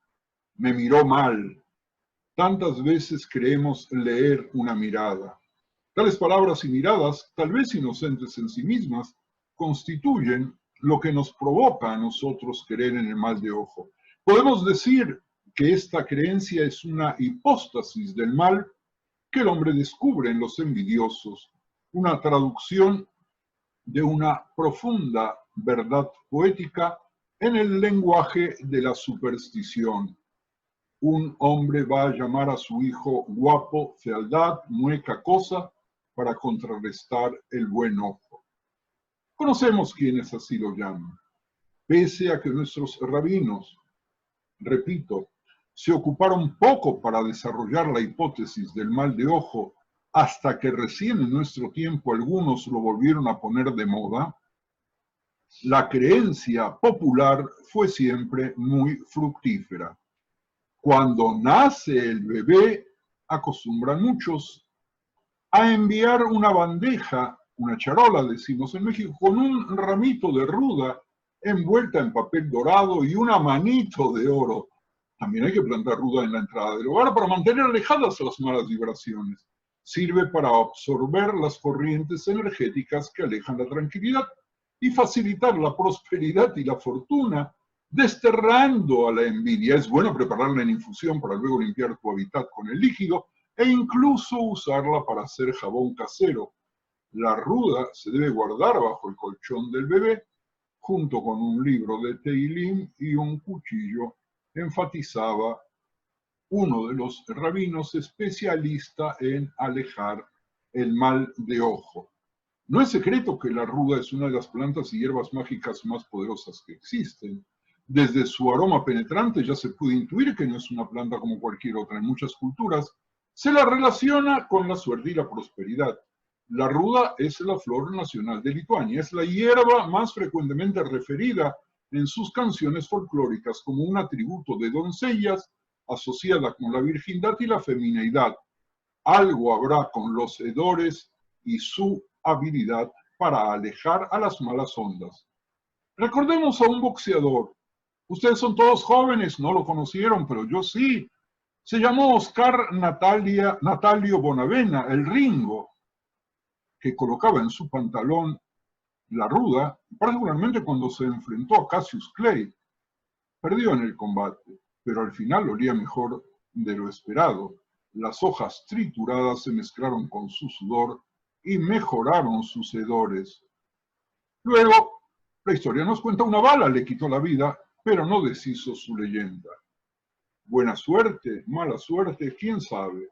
me miró mal. Tantas veces creemos leer una mirada. Tales palabras y miradas, tal vez inocentes en sí mismas, constituyen lo que nos provoca a nosotros creer en el mal de ojo. Podemos decir que esta creencia es una hipóstasis del mal que el hombre descubre en los envidiosos, una traducción de una profunda verdad poética en el lenguaje de la superstición. Un hombre va a llamar a su hijo guapo, fealdad, mueca, cosa, para contrarrestar el buen ojo. Conocemos quienes así lo llaman. Pese a que nuestros rabinos, repito, se ocuparon poco para desarrollar la hipótesis del mal de ojo, hasta que recién en nuestro tiempo algunos lo volvieron a poner de moda, la creencia popular fue siempre muy fructífera. Cuando nace el bebé, acostumbran muchos a enviar una bandeja, una charola, decimos en México, con un ramito de ruda envuelta en papel dorado y una manito de oro. También hay que plantar ruda en la entrada del hogar para mantener alejadas las malas vibraciones. Sirve para absorber las corrientes energéticas que alejan la tranquilidad y facilitar la prosperidad y la fortuna, desterrando a la envidia. Es bueno prepararla en infusión para luego limpiar tu hábitat con el líquido e incluso usarla para hacer jabón casero. La ruda se debe guardar bajo el colchón del bebé, junto con un libro de Teilim y un cuchillo, enfatizaba uno de los rabinos especialista en alejar el mal de ojo. No es secreto que la ruda es una de las plantas y hierbas mágicas más poderosas que existen. Desde su aroma penetrante ya se puede intuir que no es una planta como cualquier otra. En muchas culturas se la relaciona con la suerte y la prosperidad. La ruda es la flor nacional de Lituania. Es la hierba más frecuentemente referida en sus canciones folclóricas como un atributo de doncellas asociada con la virgindad y la femineidad. Algo habrá con los hedores y su habilidad para alejar a las malas ondas. Recordemos a un boxeador. Ustedes son todos jóvenes, no lo conocieron, pero yo sí. Se llamó Oscar Natalio Bonavena, el Ringo, que colocaba en su pantalón la ruda, particularmente cuando se enfrentó a Cassius Clay. Perdió en el combate, pero al final olía mejor de lo esperado. Las hojas trituradas se mezclaron con su sudor y mejoraron sus hedores. Luego, la historia nos cuenta una bala le quitó la vida, pero no deshizo su leyenda. Buena suerte, mala suerte, quién sabe.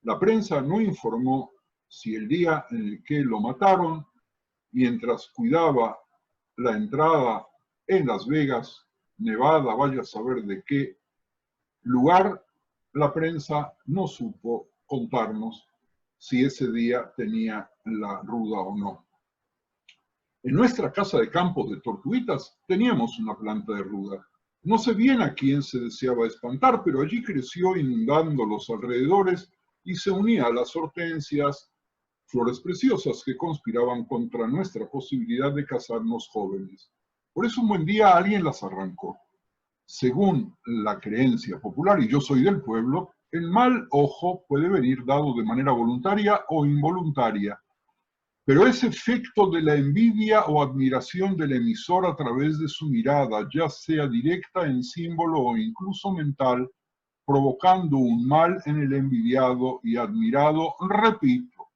La prensa no informó si el día en el que lo mataron, mientras cuidaba la entrada en Las Vegas, Nevada, vaya a saber de qué lugar, la prensa no supo contarnos si ese día tenía la ruda o no. En nuestra casa de campo de Tortuguitas teníamos una planta de ruda. No sé bien a quién se deseaba espantar, pero allí creció inundando los alrededores y se unía a las hortensias, flores preciosas que conspiraban contra nuestra posibilidad de casarnos jóvenes. Por eso un buen día alguien las arrancó. Según la creencia popular, y yo soy del pueblo, el mal ojo puede venir dado de manera voluntaria o involuntaria, pero ese efecto de la envidia o admiración del emisor a través de su mirada, ya sea directa en símbolo o incluso mental, provocando un mal en el envidiado y admirado. Repito,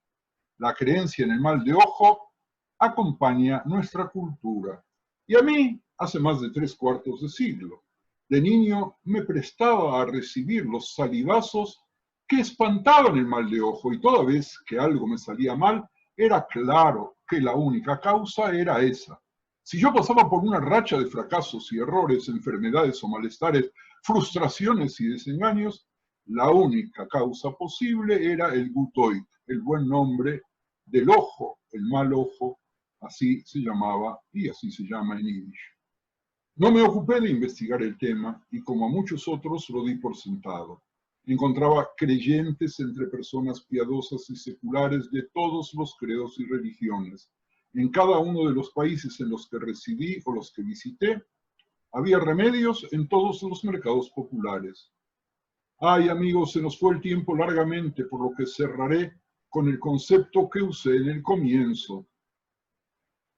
la creencia en el mal de ojo acompaña nuestra cultura. Y a mí, hace más de 3/4 de siglo, de niño me prestaba a recibir los salivazos que espantaban el mal de ojo, y toda vez que algo me salía mal, era claro que la única causa era esa. Si yo pasaba por una racha de fracasos y errores, enfermedades o malestares, frustraciones y desengaños, la única causa posible era el gutoik, el buen nombre del ojo, el mal ojo, así se llamaba y así se llama en yiddish. No me ocupé de investigar el tema y, como a muchos otros, lo di por sentado. Encontraba creyentes entre personas piadosas y seculares de todos los credos y religiones. En cada uno de los países en los que residí o los que visité, había remedios en todos los mercados populares. Ay, amigos, se nos fue el tiempo largamente, por lo que cerraré con el concepto que usé en el comienzo.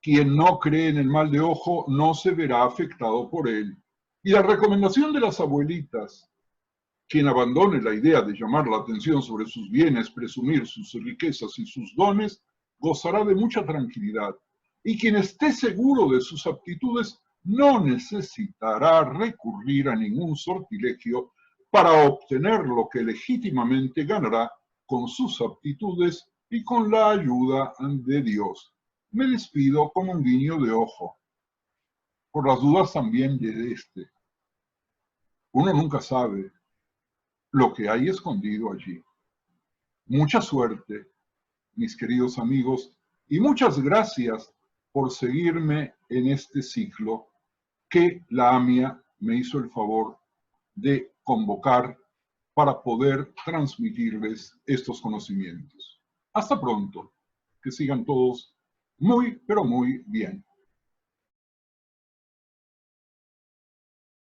Quien no cree en el mal de ojo no se verá afectado por él. Y la recomendación de las abuelitas: quien abandone la idea de llamar la atención sobre sus bienes, presumir sus riquezas y sus dones, gozará de mucha tranquilidad. Y quien esté seguro de sus aptitudes no necesitará recurrir a ningún sortilegio para obtener lo que legítimamente ganará con sus aptitudes y con la ayuda de Dios. Me despido con un guiño de ojo, por las dudas también de este. Uno nunca sabe lo que hay escondido allí. Mucha suerte, mis queridos amigos, y muchas gracias por seguirme en este ciclo que la AMIA me hizo el favor de convocar para poder transmitirles estos conocimientos. Hasta pronto. Que sigan todos muy, pero muy bien.